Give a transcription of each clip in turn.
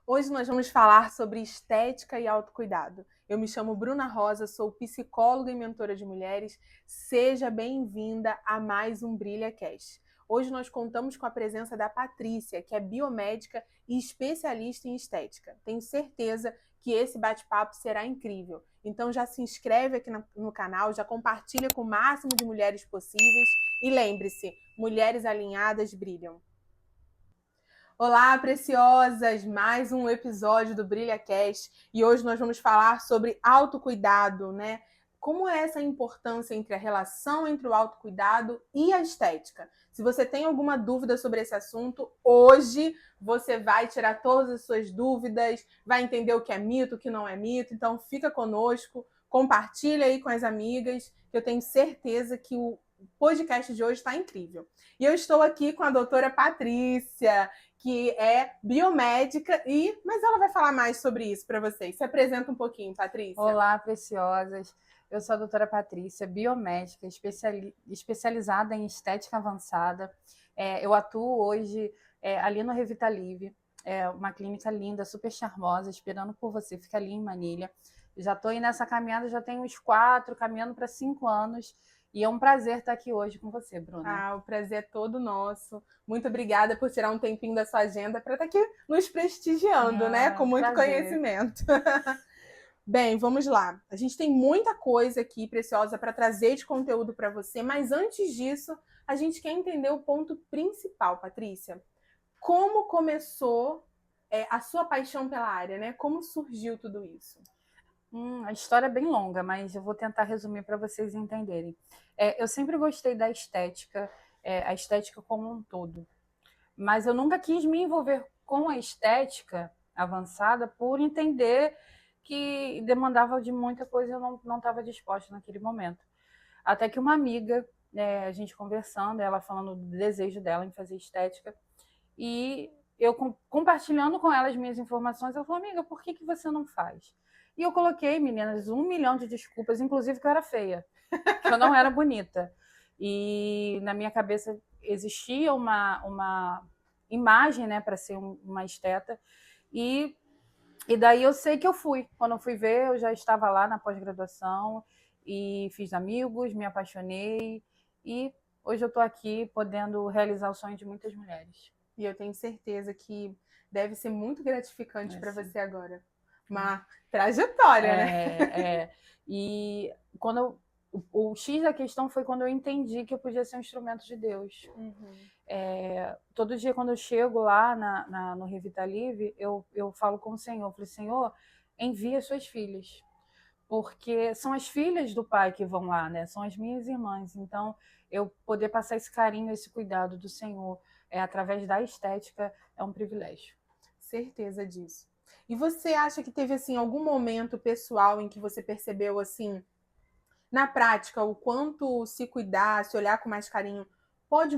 Hoje nós vamos falar sobre estética e autocuidado. Eu me chamo Bruna Rosa, sou psicóloga e mentora de mulheres. Seja bem-vinda a mais um BrilhaCast. Hoje nós contamos com a presença da Patrícia, que é biomédica e especialista em estética. Tenho certeza que esse bate-papo será incrível. Então já se inscreve aqui no canal, já compartilha com o máximo de mulheres possíveis e lembre-se, mulheres alinhadas brilham. Olá, preciosas! Mais um episódio do BrilhaCast e hoje nós vamos falar sobre autocuidado, né? Como é essa importância entre a relação entre o autocuidado e a estética? Se você tem alguma dúvida sobre esse assunto, hoje você vai tirar todas as suas dúvidas, vai entender o que é mito, o que não é mito, então fica conosco, compartilha aí com as amigas, que eu tenho certeza que o podcast de hoje está incrível. E eu estou aqui com a doutora Patrícia, que é biomédica, mas ela vai falar mais sobre isso para vocês. Se apresenta um pouquinho, Patrícia. Olá, preciosas. Eu sou a doutora Patrícia, biomédica, especializada em estética avançada. Eu atuo hoje ali no Revitalive, uma clínica linda, super charmosa, esperando por você. Fica ali em Manilha. Já estou aí nessa caminhada, já tenho uns 4, caminhando para 5 anos. E é um prazer estar aqui hoje com você, Bruna. O prazer é todo nosso. Muito obrigada por tirar um tempinho da sua agenda para estar aqui nos prestigiando, né? Com muito Prazer. conhecimento. Bem, vamos lá. A gente tem muita coisa aqui preciosa para trazer de conteúdo para você, mas antes disso, a gente quer entender o ponto principal, Patrícia. Como começou a sua paixão pela área, né? Como surgiu tudo isso? A história é bem longa, mas eu vou tentar resumir para vocês entenderem. Eu sempre gostei da estética, a estética como um todo, mas eu nunca quis me envolver com a estética avançada por entender que demandava de muita coisa e eu não estava disposta naquele momento. Até que uma amiga, a gente conversando, ela falando do desejo dela em fazer estética, e eu compartilhando com ela as minhas informações, ela falou, amiga, por que você não faz? E eu coloquei, meninas, 1 milhão de desculpas, inclusive que eu era feia, que eu não era bonita. E na minha cabeça existia uma imagem, né, para ser uma esteta. E daí eu sei que eu fui. Quando eu fui ver, eu já estava lá na pós-graduação e fiz amigos, me apaixonei. E hoje eu estou aqui podendo realizar o sonho de muitas mulheres. E eu tenho certeza que deve ser muito gratificante para você agora. Uma trajetória, né? E quando o X da questão foi quando eu entendi que eu podia ser um instrumento de Deus. Todo dia quando eu chego lá no Revitalive, eu falo com o Senhor, eu falei, Senhor, envia suas filhas. Porque são as filhas do Pai que vão lá, né? São as minhas irmãs. Então, eu poder passar esse carinho, esse cuidado do Senhor através da estética é um privilégio. Certeza disso. E você acha que teve assim algum momento pessoal em que você percebeu assim, na prática, o quanto se cuidar, se olhar com mais carinho, pode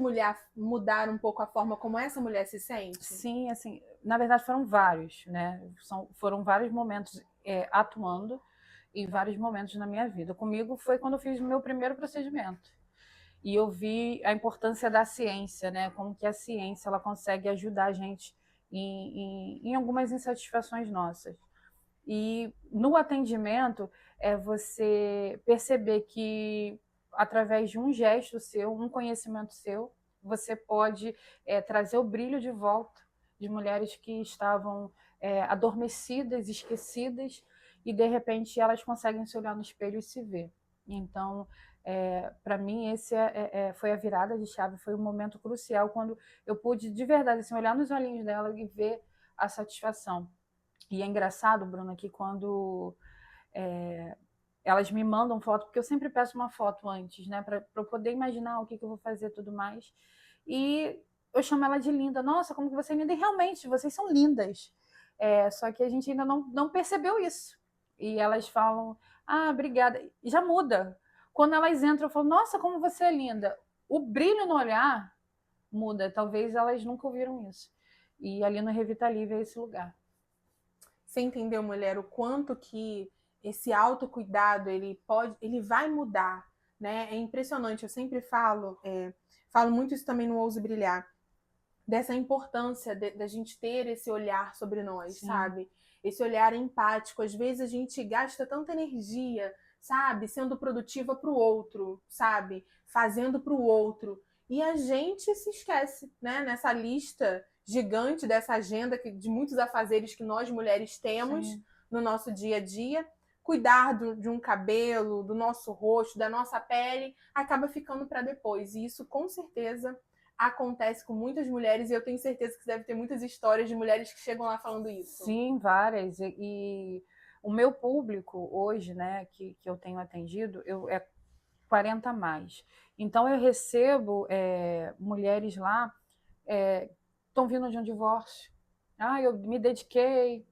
mudar um pouco a forma como essa mulher se sente? Sim, assim, na verdade foram vários, né? Foram vários momentos atuando em vários momentos na minha vida. Comigo foi quando eu fiz o meu primeiro procedimento. E eu vi a importância da ciência, né? Como que a ciência ela consegue ajudar a gente em algumas insatisfações nossas. E no atendimento é você perceber que através de um gesto seu, um conhecimento seu, você pode trazer o brilho de volta de mulheres que estavam adormecidas, esquecidas, e de repente elas conseguem se olhar no espelho e se ver. Então, para mim, esse foi a virada de chave, foi um momento crucial quando eu pude, de verdade, assim, olhar nos olhinhos dela e ver a satisfação. E é engraçado, Bruna, que quando elas me mandam foto, porque eu sempre peço uma foto antes, né, para eu poder imaginar o que eu vou fazer e tudo mais. E eu chamo ela de linda. Nossa, como que você é linda? E realmente, vocês são lindas. Só que a gente ainda não percebeu isso. E elas falam, obrigada. E já muda. Quando elas entram, eu falo, nossa, como você é linda. O brilho no olhar muda. Talvez elas nunca ouviram isso. E ali no Revitalive é esse lugar. Você entendeu, mulher, o quanto que esse autocuidado ele vai mudar, né? É impressionante. Eu sempre falo muito isso também no Ouse Brilhar. dessa importância da gente ter esse olhar sobre nós, Sim. sabe? Esse olhar empático. Às vezes a gente gasta tanta energia, sabe? Sendo produtiva para o outro, sabe? Fazendo para o outro. E a gente se esquece, né? Nessa lista gigante dessa agenda de muitos afazeres que nós mulheres temos Sim. no nosso dia a dia. Cuidar de um cabelo, do nosso rosto, da nossa pele, acaba ficando para depois. E isso, com certeza, acontece com muitas mulheres. E eu tenho certeza que você deve ter muitas histórias de mulheres que chegam lá falando isso. Sim, várias. E o meu público hoje, né, que eu tenho atendido, é 40 a mais. Então, eu recebo mulheres lá estão vindo de um divórcio. Eu me dediquei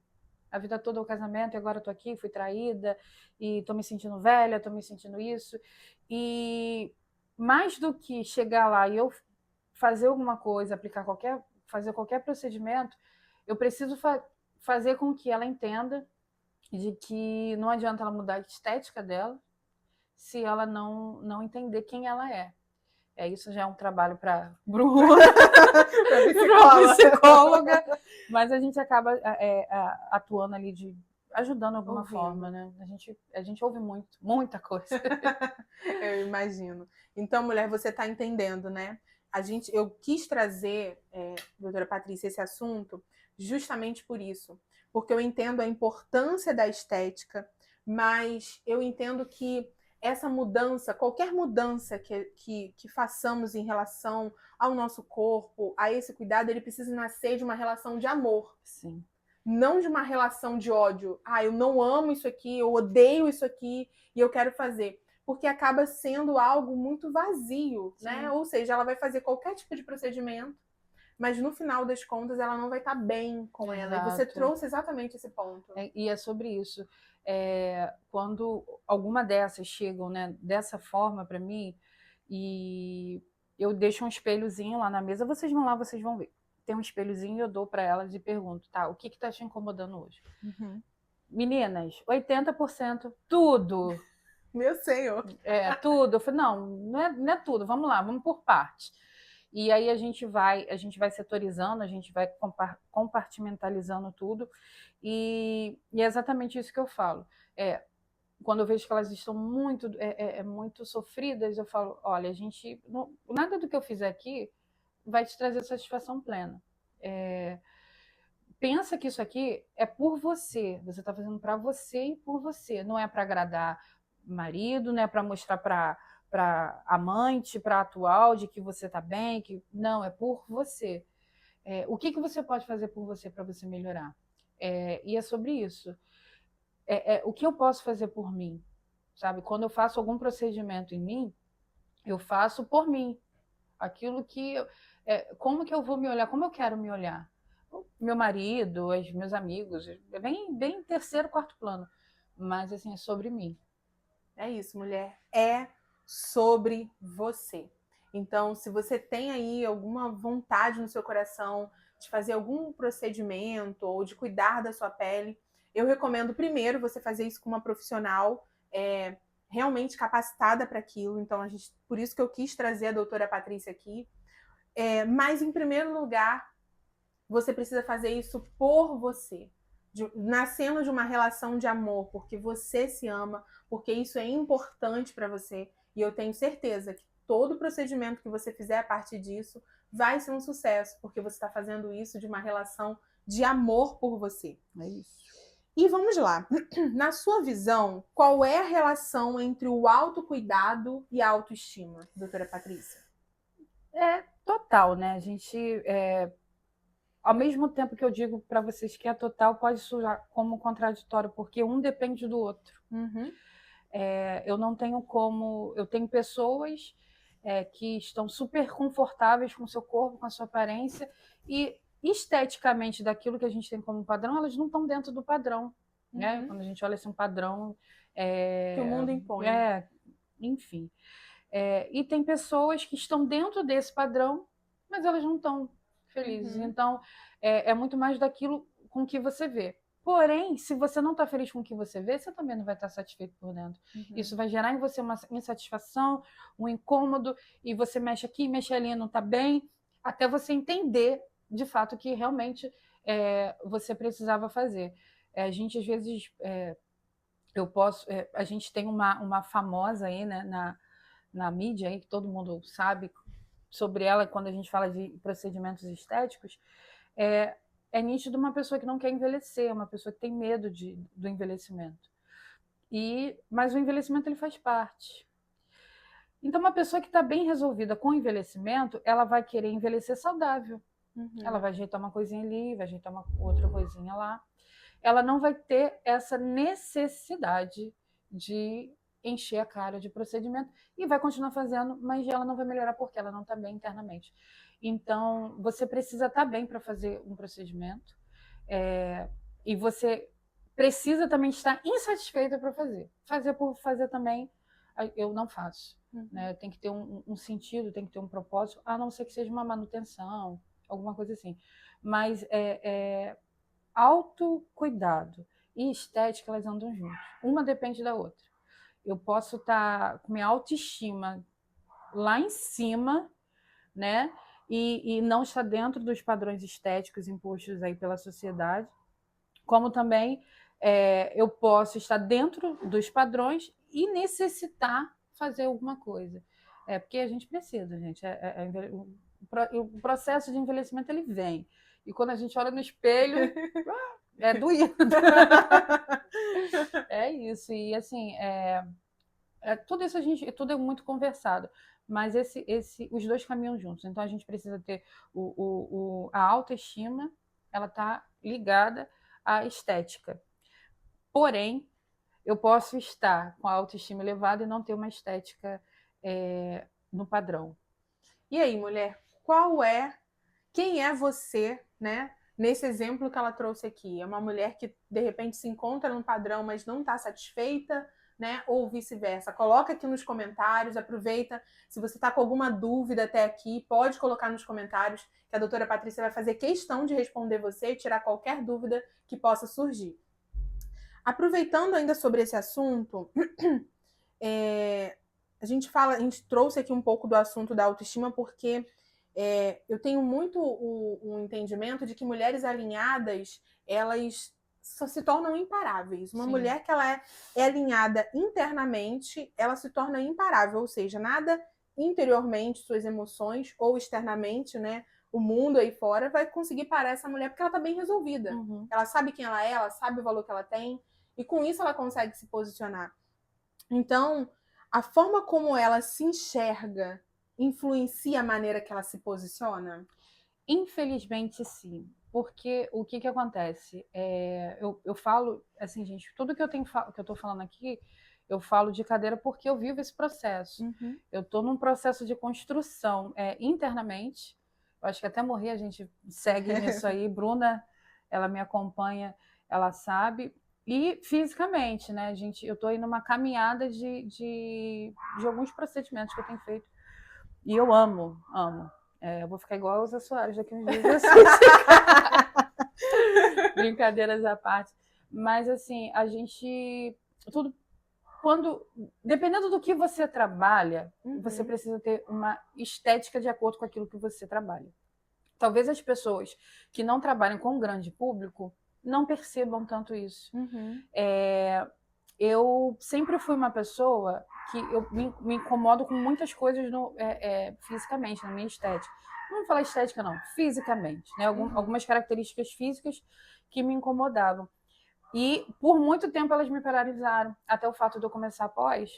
a vida toda ao casamento e agora estou aqui, fui traída e estou me sentindo velha, estou me sentindo isso. E mais do que chegar lá e eu fazer alguma coisa, fazer qualquer procedimento, eu preciso fazer com que ela entenda de que não adianta ela mudar a estética dela se ela não entender quem ela é. Isso já é um trabalho para Bruna, para psicóloga, mas a gente acaba atuando ali ajudando de alguma forma, né? A gente ouve muita coisa. Eu imagino. Então, mulher, você está entendendo, né? Eu quis trazer, doutora Patrícia, esse assunto justamente por isso. Porque eu entendo a importância da estética, mas eu entendo que essa mudança, qualquer mudança que façamos em relação ao nosso corpo, a esse cuidado, ele precisa nascer de uma relação de amor. Sim. Não de uma relação de ódio. Eu não amo isso aqui, eu odeio isso aqui e eu quero fazer. Porque acaba sendo algo muito vazio, né? Ou seja, ela vai fazer qualquer tipo de procedimento, mas no final das contas ela não vai estar bem com ela. E você trouxe exatamente esse ponto. E é sobre isso. Quando alguma dessas chegam, né, dessa forma para mim, e eu deixo um espelhozinho lá na mesa, vocês vão lá, vocês vão ver. Tem um espelhozinho e eu dou para elas e pergunto, tá, o que tá te incomodando hoje? Uhum. Meninas, 80%, tudo. Meu Senhor. Tudo. Eu falei, não é tudo, vamos lá, vamos por parte. E aí a gente vai setorizando, a gente vai compartimentalizando tudo. E é exatamente isso que eu falo. Quando eu vejo que elas estão muito sofridas, eu falo, olha, nada do que eu fizer aqui vai te trazer satisfação plena. Pensa que isso aqui é por você. Você está fazendo para você e por você. Não é para agradar marido, não é para mostrar para amante, para atual, de que você está bem. Não, é por você. O que você pode fazer por você para você melhorar? E é sobre isso. O que eu posso fazer por mim? Sabe? Quando eu faço algum procedimento em mim, eu faço por mim. Aquilo que... como que eu vou me olhar? Como eu quero me olhar? Meu marido, os meus amigos, é bem terceiro, quarto plano. Mas, assim, é sobre mim. É isso, mulher. É sobre você. Então, se você tem aí alguma vontade no seu coração de fazer algum procedimento ou de cuidar da sua pele, eu recomendo primeiro você fazer isso com uma profissional realmente capacitada para aquilo. Então, por isso que eu quis trazer a doutora Patrícia aqui. Mas, em primeiro lugar, você precisa fazer isso por você. Nascendo de uma relação de amor, porque você se ama, porque isso é importante para você. E eu tenho certeza que todo procedimento que você fizer a partir disso vai ser um sucesso, porque você está fazendo isso de uma relação de amor por você. É isso. E vamos lá. Na sua visão, qual é a relação entre o autocuidado e a autoestima, doutora Patrícia? Total, né? A gente... Ao mesmo tempo que eu digo para vocês que é total, pode soar como contraditório, porque um depende do outro. Uhum. Eu não tenho como... Eu tenho pessoas que estão super confortáveis com o seu corpo, com a sua aparência, e esteticamente daquilo que a gente tem como padrão, elas não estão dentro do padrão. Uhum. Né? Quando a gente olha assim, um padrão... que o mundo impõe. Enfim. E tem pessoas que estão dentro desse padrão, mas elas não estão felizes. Uhum. Então, é muito mais daquilo com que você vê. Porém, se você não está feliz com o que você vê, você também não vai estar satisfeito por dentro. Uhum. Isso vai gerar em você uma insatisfação, um incômodo, e você mexe aqui, mexe ali, não está bem, até você entender de fato que realmente você precisava fazer. A gente às vezes a gente tem uma famosa aí, né, na mídia aí, que todo mundo sabe sobre ela quando a gente fala de procedimentos estéticos, é, é nítido uma pessoa que não quer envelhecer, uma pessoa que tem medo do envelhecimento. Mas o envelhecimento ele faz parte. Então, uma pessoa que está bem resolvida com o envelhecimento, ela vai querer envelhecer saudável. Ela vai ajeitar uma coisinha ali, vai ajeitar uma outra coisinha lá. Ela não vai ter essa necessidade de encher a cara de procedimento e vai continuar fazendo, mas ela não vai melhorar porque ela não está bem internamente. Então, você precisa estar bem para fazer um procedimento e você precisa também estar insatisfeita para fazer. Fazer por fazer também, eu não faço. Né? Tem que ter um sentido, tem que ter um propósito, a não ser que seja uma manutenção, alguma coisa assim. Mas autocuidado e estética, elas andam juntas. Uma depende da outra. Eu posso estar com minha autoestima lá em cima, né? E não estar dentro dos padrões estéticos impostos aí pela sociedade, como também eu posso estar dentro dos padrões e necessitar fazer alguma coisa. Porque a gente precisa, gente. O processo de envelhecimento ele vem. E quando a gente olha no espelho, é doído. É isso. E assim, tudo isso tudo é muito conversado. Mas os dois caminham juntos. Então a gente precisa ter a autoestima, ela está ligada à estética. Porém, eu posso estar com a autoestima elevada e não ter uma estética no padrão. E aí, mulher, quem é você, né? Nesse exemplo que ela trouxe aqui, é uma mulher que de repente se encontra num padrão, mas não está satisfeita, né? Ou vice-versa. Coloca aqui nos comentários, aproveita. Se você está com alguma dúvida até aqui, pode colocar nos comentários, que a doutora Patrícia vai fazer questão de responder você e tirar qualquer dúvida que possa surgir. Aproveitando ainda sobre esse assunto, a gente trouxe aqui um pouco do assunto da autoestima, porque eu tenho muito o entendimento de que mulheres alinhadas, elas só se tornam imparáveis. Uma mulher que ela é alinhada internamente, ela se torna imparável, ou seja, nada interiormente, suas emoções, ou externamente, né, o mundo aí fora, vai conseguir parar essa mulher, porque ela tá bem resolvida. Ela sabe quem ela sabe o valor que ela tem, e com isso ela consegue se posicionar. Então, a forma como ela se enxerga influencia a maneira que ela se posiciona? Infelizmente, sim. Porque o que acontece? Eu falo, assim, gente, tudo que eu estou falando aqui, eu falo de cadeira porque eu vivo esse processo. Eu estou num processo de construção internamente. Eu acho que até morrer a gente segue nisso aí. Bruna, ela me acompanha, ela sabe. E fisicamente, né, gente? Eu estou aí numa caminhada de alguns procedimentos que eu tenho feito. E eu amo. Eu vou ficar igual a Elza Soares daqui uns dias. Brincadeiras à parte. Mas, assim, a gente... Dependendo do que você trabalha, você precisa ter uma estética de acordo com aquilo que você trabalha. Talvez as pessoas que não trabalham com um grande público não percebam tanto isso. Eu sempre fui uma pessoa que eu me incomodo com muitas coisas fisicamente, na minha estética. Não vou falar estética, não, fisicamente. Né? Algumas características físicas que me incomodavam. E por muito tempo elas me paralisaram. Até o fato de eu começar após,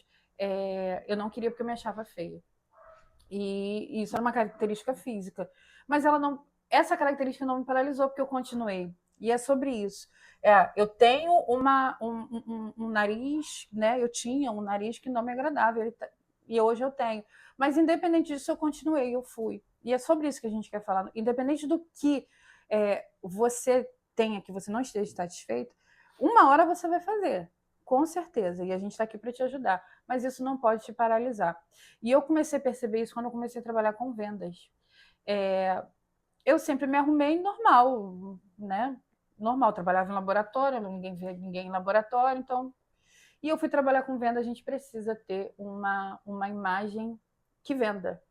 eu não queria porque eu me achava feia. E isso era uma característica física. Mas essa característica não me paralisou porque eu continuei. E é sobre isso. Eu tenho um nariz, né? Eu tinha um nariz que não me agradava. E hoje eu tenho. Mas independente disso, eu continuei, eu fui. E é sobre isso que a gente quer falar. Independente do que você tenha, que você não esteja satisfeito, uma hora você vai fazer. Com certeza. E a gente está aqui para te ajudar. Mas isso não pode te paralisar. E eu comecei a perceber isso quando eu comecei a trabalhar com vendas. Eu sempre me arrumei normal, né? Normal, trabalhava em laboratório, ninguém vê ninguém em laboratório, então... E eu fui trabalhar com venda, a gente precisa ter uma imagem que venda.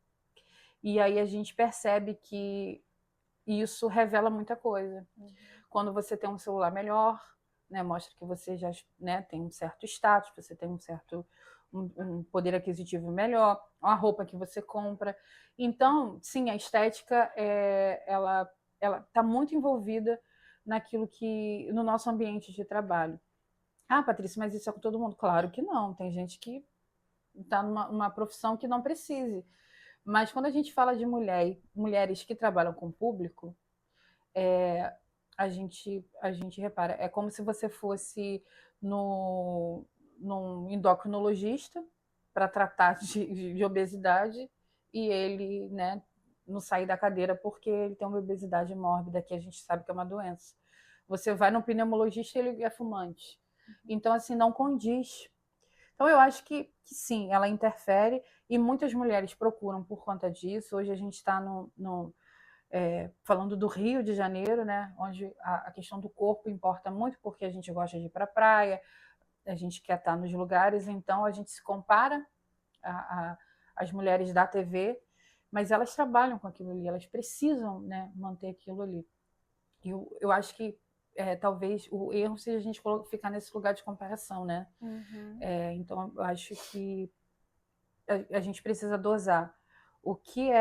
E aí a gente percebe que E isso revela muita coisa. Quando você tem um celular melhor, né, mostra que você já, né, tem um certo status, você tem um certo um poder aquisitivo melhor, a roupa que você compra. Então, sim, a estética ela está muito envolvida naquilo que no nosso ambiente de trabalho. Ah, Patrícia, mas isso é com todo mundo? Claro que não. Tem gente que está numa profissão que não precise. Mas quando a gente fala de mulheres que trabalham com público, a gente repara, é como se você fosse num endocrinologista para tratar de obesidade e ele, né, não sair da cadeira porque ele tem uma obesidade mórbida, que a gente sabe que é uma doença. Você vai no pneumologista e ele é fumante. Então, assim, não condiz. Então, eu acho que sim, ela interfere e muitas mulheres procuram por conta disso. Hoje a gente está falando do Rio de Janeiro, né, onde a questão do corpo importa muito, porque a gente gosta de ir para a praia, a gente quer estar nos lugares, então a gente se compara às mulheres da TV, mas elas trabalham com aquilo ali, elas precisam, né, manter aquilo ali. Eu acho que talvez o erro seja a gente ficar nesse lugar de comparação, né? Então eu acho que a gente precisa dosar o que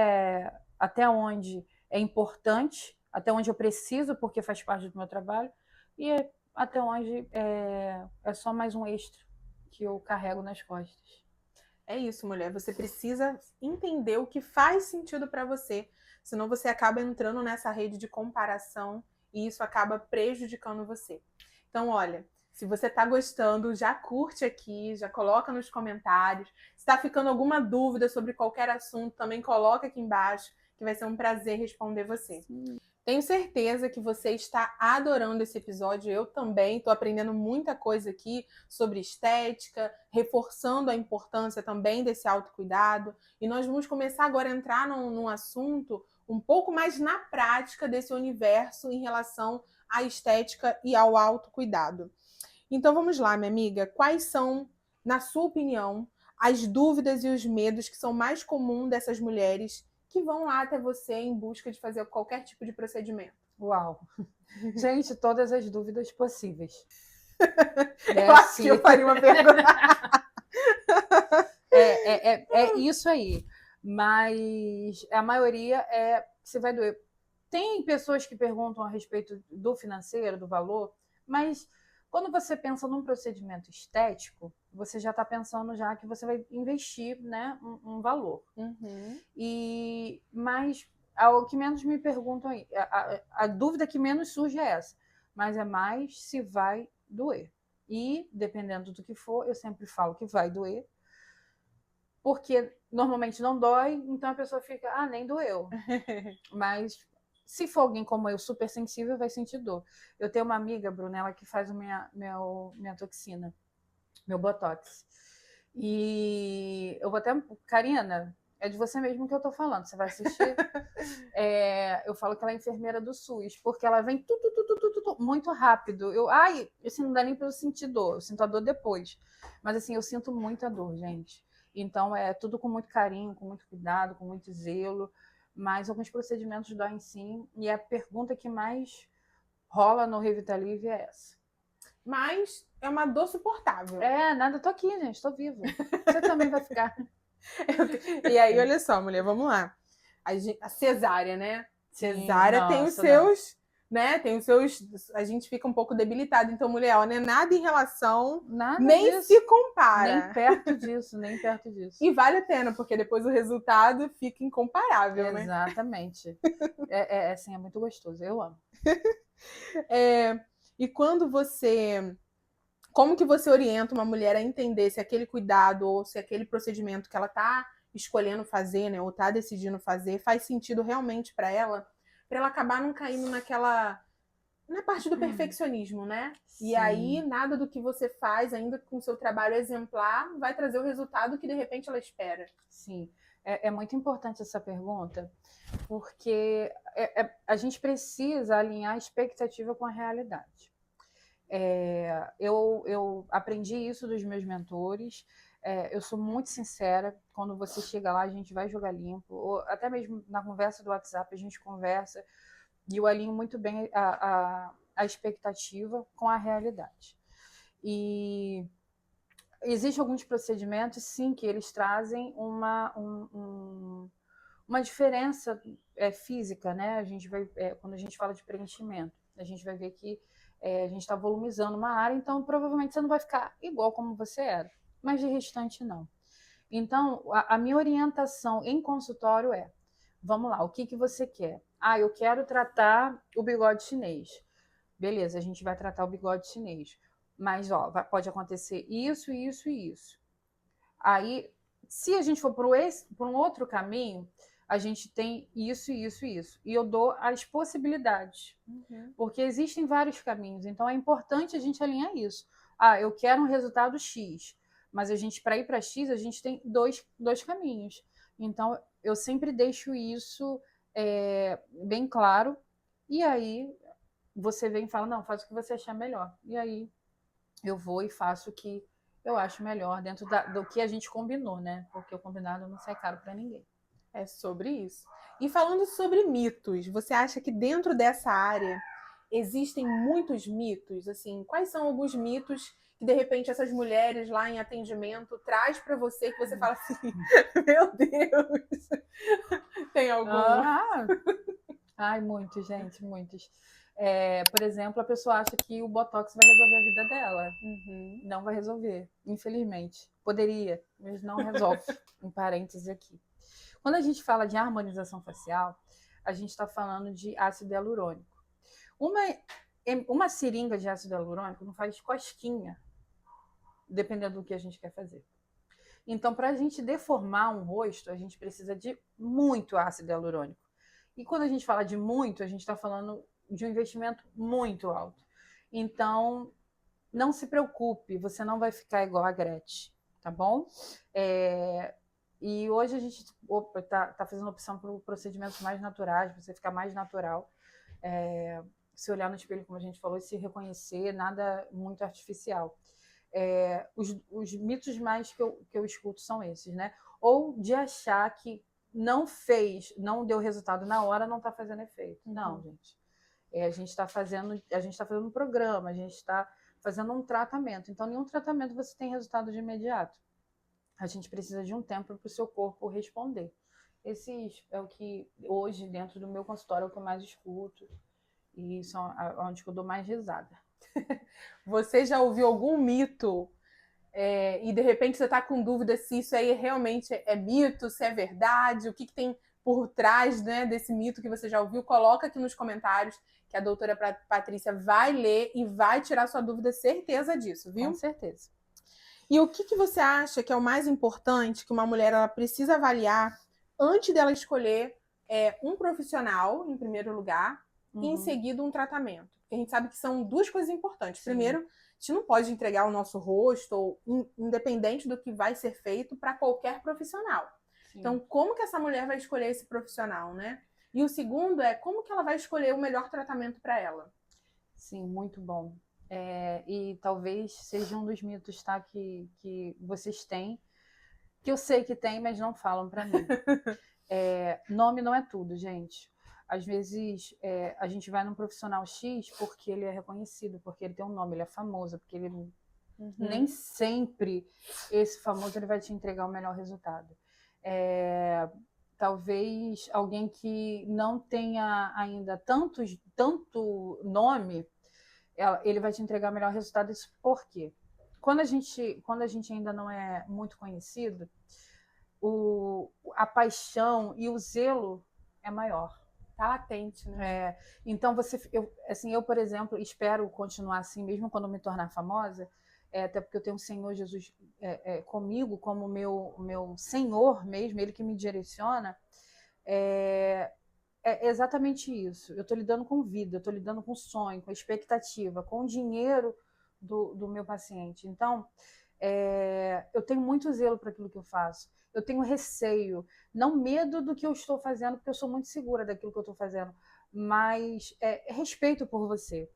até onde é importante, até onde eu preciso, porque faz parte do meu trabalho, e até onde é só mais um extra que eu carrego nas costas. É isso, mulher. Você precisa entender o que faz sentido para você, senão você acaba entrando nessa rede de comparação e isso acaba prejudicando você. Então, olha, se você está gostando, já curte aqui, já coloca nos comentários. Se está ficando alguma dúvida sobre qualquer assunto, também coloca aqui embaixo, que vai ser um prazer responder você. Sim. Tenho certeza que você está adorando esse episódio. Eu também estou aprendendo muita coisa aqui sobre estética, reforçando a importância também desse autocuidado. E nós vamos começar agora a entrar num assunto um pouco mais na prática desse universo em relação à estética e ao autocuidado. Então vamos lá, minha amiga. Quais são, na sua opinião, as dúvidas e os medos que são mais comuns dessas mulheres que vão lá até você em busca de fazer qualquer tipo de procedimento? Uau! Gente, todas as dúvidas possíveis. Eu acho que eu faria uma pergunta. É isso aí. Mas a maioria você vai doer. Tem pessoas que perguntam a respeito do financeiro, do valor, mas quando você pensa num procedimento estético, você já está pensando já que você vai investir, né, um valor. Mas o que menos me perguntam aí, a dúvida que menos surge é essa, mas é mais se vai doer. E, dependendo do que for, eu sempre falo que vai doer, porque normalmente não dói, então a pessoa fica, nem doeu. Mas se for alguém como eu, super sensível, vai sentir dor. Eu tenho uma amiga, Brunella, que faz minha toxina, meu botox. E eu vou até... Karina, é de você mesmo que eu tô falando, você vai assistir. Eu falo que ela é enfermeira do SUS, porque ela vem muito rápido. Assim, não dá nem pra eu sentir dor, eu sinto a dor depois. Mas assim, eu sinto muita dor, gente. Então é tudo com muito carinho, com muito cuidado, com muito zelo. Mas alguns procedimentos doem sim. E a pergunta que mais rola no Revitalive é essa. Mas é uma dor suportável. Nada, eu tô aqui, gente, tô viva. Você também vai ficar. E aí, olha só, mulher, vamos lá. A cesárea, né? Cesárea tem os seus... Né? Tem os seus... A gente fica um pouco debilitado. Então, mulher, ó, não é nada em relação... nem disso. Se compara. Nem perto disso, nem perto disso. E vale a pena, porque depois o resultado fica incomparável, né? Exatamente. Assim, é muito gostoso. Eu amo. E quando você... Como que você orienta uma mulher a entender se aquele cuidado ou se aquele procedimento que ela está escolhendo fazer, né, ou está decidindo fazer, faz sentido realmente para ela acabar não caindo na parte do perfeccionismo, né? Sim. E aí, nada do que você faz, ainda com o seu trabalho exemplar, vai trazer o resultado que, de repente, ela espera. Sim. É muito importante essa pergunta, porque a gente precisa alinhar a expectativa com a realidade. Eu aprendi isso dos meus mentores. Eu sou muito sincera. Quando você chega lá, a gente vai jogar limpo. Ou até mesmo na conversa do WhatsApp, a gente conversa. E eu alinho muito bem a expectativa com a realidade. E existem alguns procedimentos, sim, que eles trazem uma diferença física, né? A gente vai, quando a gente fala de preenchimento, a gente vai ver que a gente está volumizando uma área, então provavelmente você não vai ficar igual como você era, mas de restante não. Então, a minha orientação em consultório é: vamos lá, o que você quer? Ah, eu quero tratar o bigode chinês. Beleza, a gente vai tratar o bigode chinês. Mas, ó, pode acontecer isso, isso e isso. Aí, se a gente for por um outro caminho, a gente tem isso, isso e isso. E eu dou as possibilidades. Uhum. Porque existem vários caminhos. Então, é importante a gente alinhar isso. Ah, eu quero um resultado X. Mas a gente, para ir para X, a gente tem dois caminhos. Então, eu sempre deixo isso bem claro. E aí, você vem e fala, não, faz o que você achar melhor. E aí, eu vou e faço o que eu acho melhor dentro do que a gente combinou, né? Porque o combinado não sai caro para ninguém. É sobre isso. E falando sobre mitos, você acha que dentro dessa área existem muitos mitos? Assim, quais são alguns mitos que de repente essas mulheres lá em atendimento traz para você que você fala assim, meu Deus, tem algum? Ai, muitos, gente, muitos. Por exemplo, a pessoa acha que o Botox vai resolver a vida dela. Uhum. Não vai resolver, infelizmente. Poderia, mas não resolve. Um parêntese aqui. Quando a gente fala de harmonização facial, a gente está falando de ácido hialurônico. Uma seringa de ácido hialurônico não faz cosquinha, dependendo do que a gente quer fazer. Então, para a gente deformar um rosto, a gente precisa de muito ácido hialurônico. E quando a gente fala de muito, a gente está falando de um investimento muito alto. Então, não se preocupe, você não vai ficar igual a Gretchen, tá bom? E hoje a gente tá fazendo opção por procedimentos mais naturais, para você ficar mais natural. Se olhar no espelho, como a gente falou, e se reconhecer, nada muito artificial. Os mitos mais que eu escuto são esses, né? Ou de achar que não deu resultado na hora, não está fazendo efeito. Uhum. Não, gente. A gente está fazendo um programa, a gente está fazendo um tratamento. Então, nenhum tratamento você tem resultado de imediato. A gente precisa de um tempo para o seu corpo responder. Esses é o que hoje, dentro do meu consultório, é o que eu mais escuto. E são onde eu dou mais risada. Você já ouviu algum mito e de repente você está com dúvida se isso aí realmente é mito, se é verdade, o que tem por trás, né, desse mito que você já ouviu? Coloca aqui nos comentários que a doutora Patrícia vai ler e vai tirar sua dúvida, certeza disso, viu? Com certeza. E o que você acha que é o mais importante que uma mulher ela precisa avaliar antes dela escolher um profissional, em primeiro lugar, e em seguida um tratamento? Porque a gente sabe que são duas coisas importantes. Sim. Primeiro, a gente não pode entregar o nosso rosto, ou independente do que vai ser feito, para qualquer profissional. Sim. Então, como que essa mulher vai escolher esse profissional, né? E o segundo é como que ela vai escolher o melhor tratamento para ela? Sim, muito bom. E talvez seja um dos mitos, tá, que vocês têm, que eu sei que tem, mas não falam para mim. Nome não é tudo, gente. Às vezes a gente vai num profissional X porque ele é reconhecido, porque ele tem um nome, ele é famoso, porque ele nem sempre esse famoso ele vai te entregar o melhor resultado. Talvez alguém que não tenha ainda tanto nome, ele vai te entregar o melhor resultado. Isso por quê? Quando a gente ainda não é muito conhecido, a paixão e o zelo é maior. Tá latente, né? Então, eu, por exemplo, espero continuar assim, mesmo quando me tornar famosa, até porque eu tenho o Senhor Jesus comigo como meu Senhor mesmo, Ele que me direciona. É exatamente isso. Eu estou lidando com vida, eu estou lidando com sonho, com expectativa, com o dinheiro do meu paciente. Então, eu tenho muito zelo para aquilo que eu faço. Eu tenho receio, não medo do que eu estou fazendo, porque eu sou muito segura daquilo que eu estou fazendo, mas respeito por você.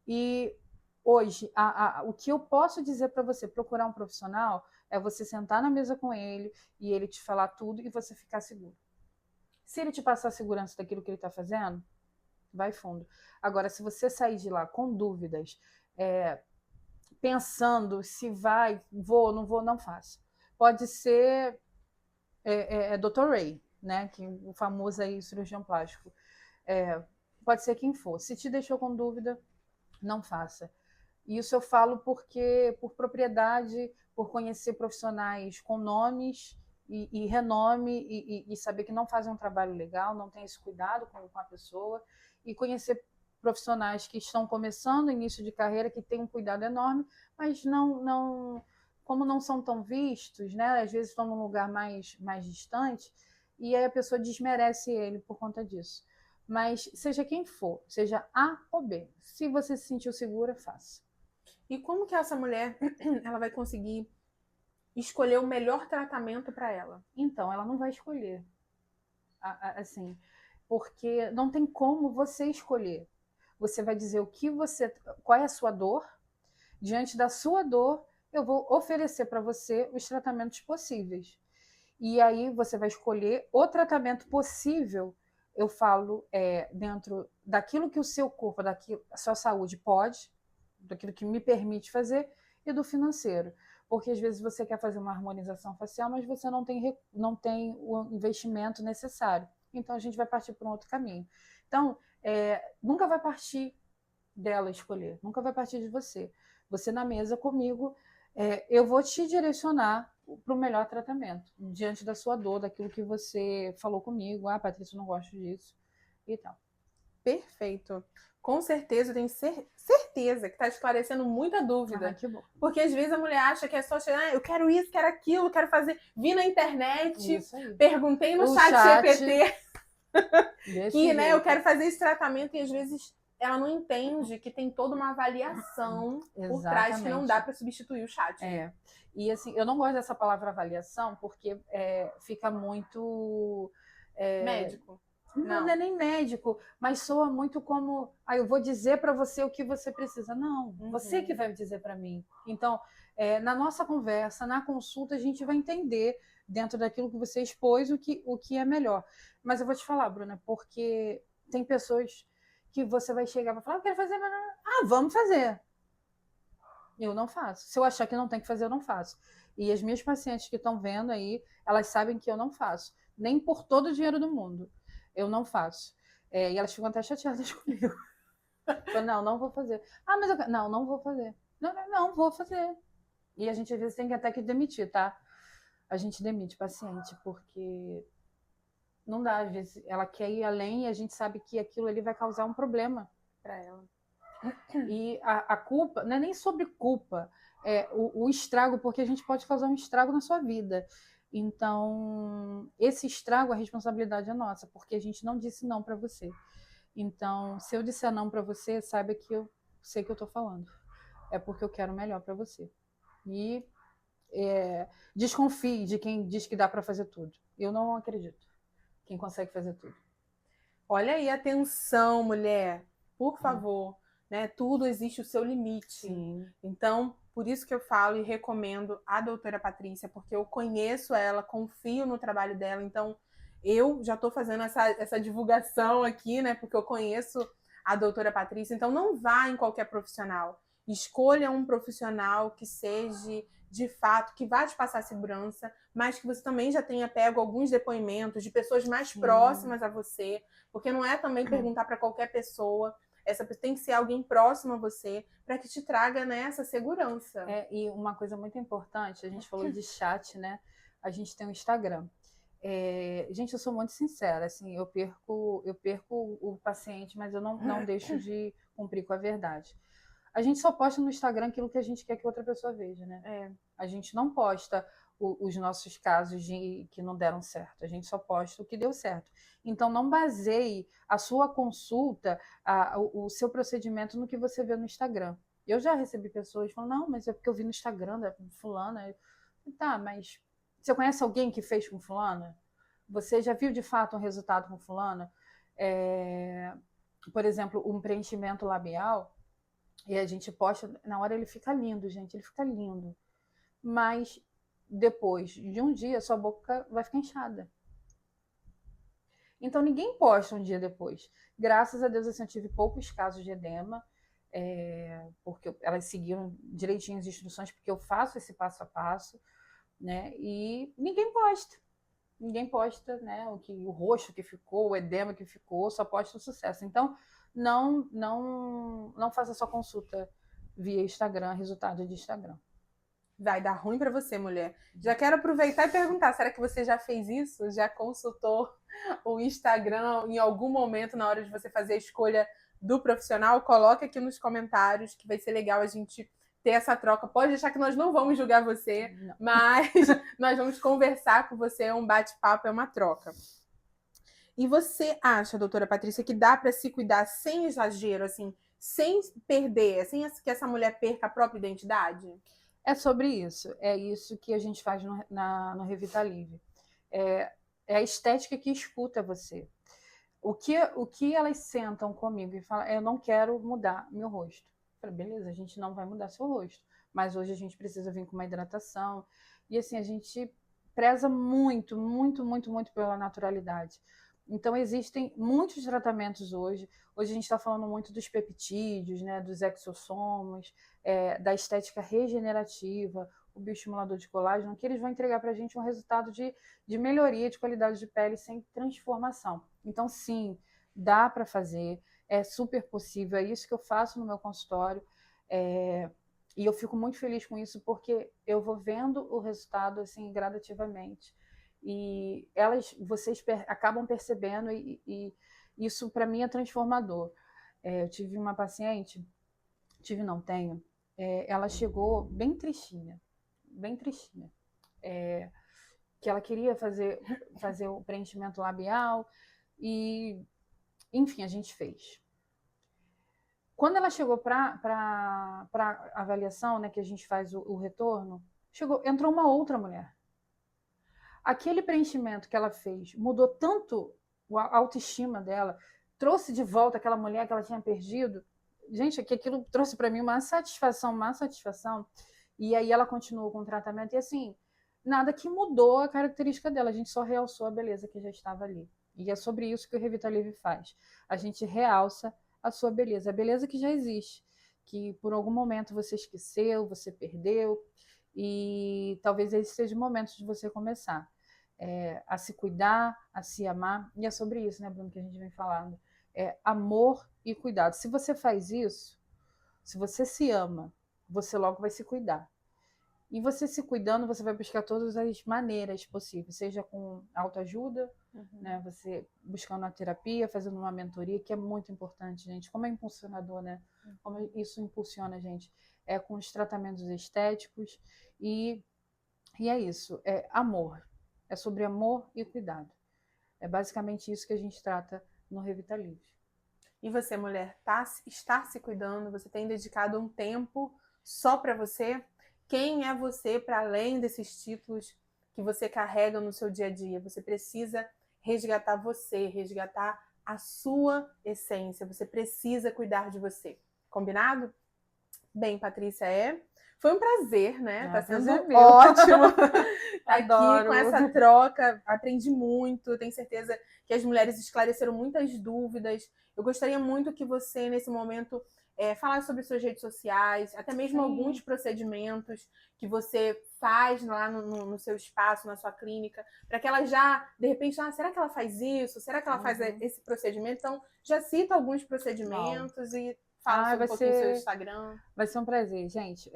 E hoje, o que eu posso dizer para você, procurar um profissional, é você sentar na mesa com ele e ele te falar tudo e você ficar seguro. Se ele te passar a segurança daquilo que ele está fazendo, vai fundo. Agora, se você sair de lá com dúvidas, pensando se vou, não vou, não faça. Pode ser Dr. Ray, né? Que o famoso aí cirurgião plástico. Pode ser quem for. Se te deixou com dúvida, não faça. Isso eu falo porque por propriedade, por conhecer profissionais com nomes e renome e saber que não fazem um trabalho legal, não tem esse cuidado com a pessoa, e conhecer profissionais que estão começando início de carreira, que têm um cuidado enorme, mas como não são tão vistos, né? Às vezes estão num lugar mais distante, e aí a pessoa desmerece ele por conta disso. Mas seja quem for, seja A ou B, se você se sentiu segura, faça. E como que essa mulher ela vai conseguir escolher o melhor tratamento para ela? Então, ela não vai escolher, assim, porque não tem como você escolher. Você vai dizer qual é a sua dor. Diante da sua dor, eu vou oferecer para você os tratamentos possíveis. E aí você vai escolher o tratamento possível. Eu falo dentro daquilo que o seu corpo, a sua saúde pode, daquilo que me permite fazer, e do financeiro. Porque às vezes você quer fazer uma harmonização facial, mas você não tem o investimento necessário. Então a gente vai partir para um outro caminho. Então, nunca vai partir dela escolher, nunca vai partir de você. Você na mesa comigo, eu vou te direcionar para o melhor tratamento, diante da sua dor, daquilo que você falou comigo. Ah, Patrícia, eu não gosto disso e tal. Perfeito. Com certeza, eu tenho certeza que está esclarecendo muita dúvida. Que bom. Porque às vezes a mulher acha que é só chegar, eu quero isso, quero aquilo, quero fazer. Vi na internet, perguntei no chat GPT que, né, eu quero fazer esse tratamento, e às vezes ela não entende que tem toda uma avaliação por trás que não dá para substituir o chat. E assim, eu não gosto dessa palavra avaliação porque fica muito médico. Não é nem médico, mas soa muito como eu vou dizer para você o que você precisa. Não, você que vai dizer para mim. Então, na nossa conversa, na consulta, a gente vai entender, dentro daquilo que você expôs, o que é melhor. Mas eu vou te falar, Bruna, porque tem pessoas que você vai chegar e vai falar, eu quero fazer, vamos fazer. Eu não faço. Se eu achar que não tem que fazer, eu não faço. E as minhas pacientes que estão vendo aí, elas sabem que eu não faço. Nem por todo o dinheiro do mundo. Eu não faço. E elas ficam até chateadas comigo. Não vou fazer. Mas eu... Não vou fazer. Não, vou fazer. E a gente às vezes tem que até que demitir, tá? A gente demite paciente, porque não dá. Às vezes ela quer ir além e a gente sabe que aquilo ali vai causar um problema para ela. E a culpa, não é nem sobre culpa, o estrago, porque a gente pode causar um estrago na sua vida. Então, esse estrago, a responsabilidade é nossa, porque a gente não disse não para você. Então, se eu disser não para você, saiba que eu sei que eu estou falando. É porque eu quero o melhor para você. E desconfie de quem diz que dá para fazer tudo. Eu não acredito. Quem consegue fazer tudo. Olha aí, atenção, mulher. Por favor. Né? Tudo existe o seu limite. Sim. Então, por isso que eu falo e recomendo a doutora Patrícia, porque eu conheço ela, confio no trabalho dela, então eu já estou fazendo essa divulgação aqui, né? Porque eu conheço a doutora Patrícia, então não vá em qualquer profissional. Escolha um profissional que seja, de fato, que vá te passar segurança, mas que você também já tenha pego alguns depoimentos de pessoas mais próximas a você, porque não é também perguntar para qualquer pessoa. Tem que ser alguém próximo a você para que te traga, né, essa segurança. E uma coisa muito importante, a gente falou de chat, né? A gente tem um Instagram. Gente, eu sou muito sincera, assim, eu perco o paciente, mas eu não deixo de cumprir com a verdade. A gente só posta no Instagram aquilo que a gente quer que outra pessoa veja, né? A gente não posta os nossos casos que não deram certo. A gente só posta o que deu certo. Então, não baseie a sua consulta, o seu procedimento no que você vê no Instagram. Eu já recebi pessoas falando, não, mas é porque eu vi no Instagram da fulana. Tá, mas você conhece alguém que fez com fulana? Você já viu de fato um resultado com fulana? Por exemplo, um preenchimento labial, e a gente posta, na hora ele fica lindo, gente, ele fica lindo. Mas depois de um dia, sua boca vai ficar inchada. Então ninguém posta um dia depois. Graças a Deus, assim, eu tive poucos casos de edema, porque elas seguiram direitinho as instruções, porque eu faço esse passo a passo, né? E ninguém posta. Ninguém posta, né? O roxo que ficou, o edema que ficou, só posta o sucesso. Então, não faça sua consulta via Instagram, resultado de Instagram. Vai dar ruim para você, mulher. Já quero aproveitar e perguntar, será que você já fez isso? Já consultou o Instagram em algum momento na hora de você fazer a escolha do profissional? Coloque aqui nos comentários, que vai ser legal a gente ter essa troca. Pode deixar que nós não vamos julgar você, não. Mas nós vamos conversar com você, é um bate-papo, é uma troca. E você acha, doutora Patrícia, que dá para se cuidar sem exagero, assim, sem perder, sem que essa mulher perca a própria identidade? É sobre isso. É isso que a gente faz no Revitalive. É a estética que escuta você. O que elas sentam comigo e falam, eu não quero mudar meu rosto. Eu falei, beleza, a gente não vai mudar seu rosto, mas hoje a gente precisa vir com uma hidratação. E assim, a gente preza muito, muito, muito, muito pela naturalidade. Então, existem muitos tratamentos hoje. Hoje a gente está falando muito dos peptídeos, né, dos exossomos, da estética regenerativa, o bioestimulador de colágeno, que eles vão entregar para a gente um resultado de melhoria de qualidade de pele sem transformação. Então, sim, dá para fazer, é super possível, é isso que eu faço no meu consultório, e eu fico muito feliz com isso, porque eu vou vendo o resultado assim gradativamente. E vocês acabam percebendo, e isso para mim é transformador. Eu tive uma paciente, tenho, ela chegou bem tristinha, que ela queria fazer o preenchimento labial e, enfim, a gente fez. Quando ela chegou para avaliação, né, que a gente faz o retorno, entrou uma outra mulher. Aquele preenchimento que ela fez mudou tanto a autoestima dela, trouxe de volta aquela mulher que ela tinha perdido. Gente, aquilo trouxe para mim uma satisfação. E aí ela continuou com o tratamento e assim, nada que mudou a característica dela, a gente só realçou a beleza que já estava ali. E é sobre isso que o Revitalive faz. A gente realça a sua beleza, a beleza que já existe, que por algum momento você esqueceu, você perdeu, e talvez esse seja o momento de você começar a se cuidar, a se amar, e é sobre isso, né, Bruno, que a gente vem falando. Amor e cuidado. Se você faz isso, se você se ama, você logo vai se cuidar. E você se cuidando, você vai buscar todas as maneiras possíveis, seja com autoajuda, né, você buscando a terapia, fazendo uma mentoria, que é muito importante, gente. Como é impulsionador, né? Como isso impulsiona a gente. Com os tratamentos estéticos e é isso, é amor. É sobre amor e cuidado. É basicamente isso que a gente trata no Revitalive. E você, mulher, está se cuidando? Você tem dedicado um tempo só para você? Quem é você para além desses títulos que você carrega no seu dia a dia? Você precisa resgatar você, resgatar a sua essência. Você precisa cuidar de você. Combinado? Bem, Patrícia, foi um prazer, né? Tá sendo ótimo aqui com essa troca. Aprendi muito. Tenho certeza que as mulheres esclareceram muitas dúvidas. Eu gostaria muito que você, nesse momento, falasse sobre suas redes sociais, até mesmo alguns procedimentos que você faz lá no seu espaço, na sua clínica, para que ela já, de repente, será que ela faz isso? Será que ela faz esse procedimento? Então, já cita alguns procedimentos e fala sobre um pouquinho do seu Instagram. Vai ser um prazer, gente.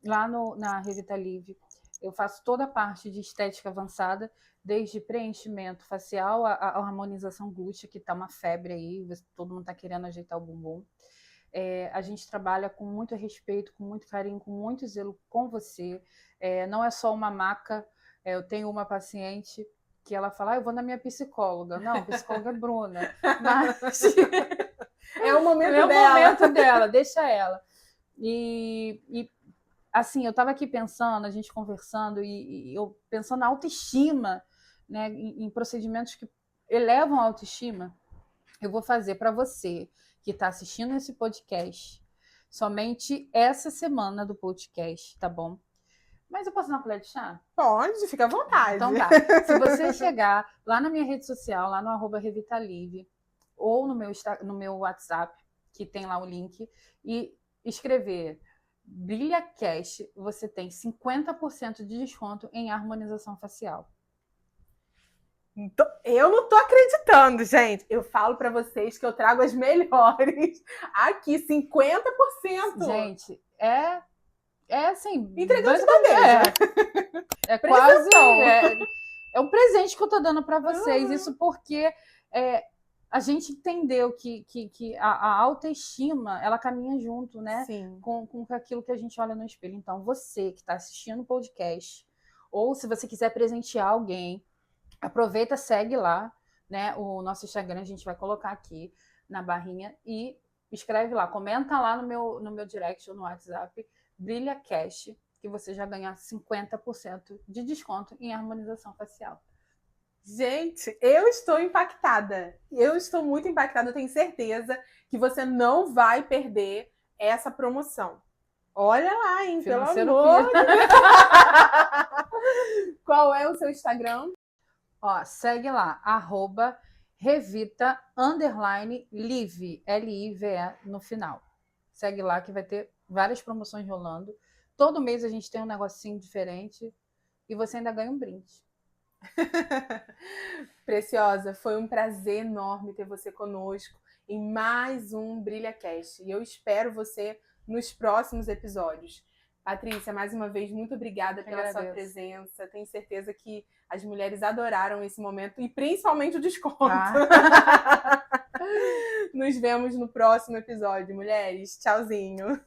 Lá na Revitalive, eu faço toda a parte de estética avançada, desde preenchimento facial, a harmonização glútea, que está uma febre aí, todo mundo está querendo ajeitar o bumbum. A gente trabalha com muito respeito, com muito carinho, com muito zelo com você. Não é só uma maca. Eu tenho uma paciente que ela fala, eu vou na minha psicóloga. Não, a psicóloga é Bruna. Mas... é o momento dela. Momento dela, deixa ela. E assim, eu estava aqui pensando, a gente conversando, e eu pensando na autoestima, né, em procedimentos que elevam a autoestima. Eu vou fazer para você que está assistindo esse podcast, somente essa semana do podcast, tá bom? Mas eu posso dar uma colher de chá? Pode, fica à vontade. Então tá. Se você chegar lá na minha rede social, lá no @revitalive, ou no meu WhatsApp, que tem lá o link, e escrever BrilhaCast, você tem 50% de desconto em harmonização facial. Então, eu não tô acreditando, gente. Eu falo pra vocês que eu trago as melhores. Aqui, 50%. Gente, é assim... Entregando de bandeja. É quase... É um presente que eu tô dando pra vocês. Isso porque a gente entendeu que a autoestima, ela caminha junto, né? Sim. Com aquilo que a gente olha no espelho. Então, você que tá assistindo o podcast, ou se você quiser presentear alguém, aproveita, segue lá, né? O nosso Instagram a gente vai colocar aqui na barrinha e escreve lá, comenta lá no meu direct ou no WhatsApp, BrilhaCast, que você já ganha 50% de desconto em harmonização facial. Gente, eu estou impactada. Eu estou muito impactada. Eu tenho certeza que você não vai perder essa promoção. Olha lá, hein? Pelo amor de Deus. Qual é o seu Instagram? Ó, segue lá, @revita_live, Live no final. Segue lá que vai ter várias promoções rolando. Todo mês a gente tem um negocinho diferente e você ainda ganha um brinde. Preciosa, foi um prazer enorme ter você conosco em mais um BrilhaCast. E eu espero você nos próximos episódios. Patrícia, mais uma vez, muito obrigada pela sua presença. Tenho certeza que as mulheres adoraram esse momento e principalmente o desconto. Nos vemos no próximo episódio, mulheres. Tchauzinho.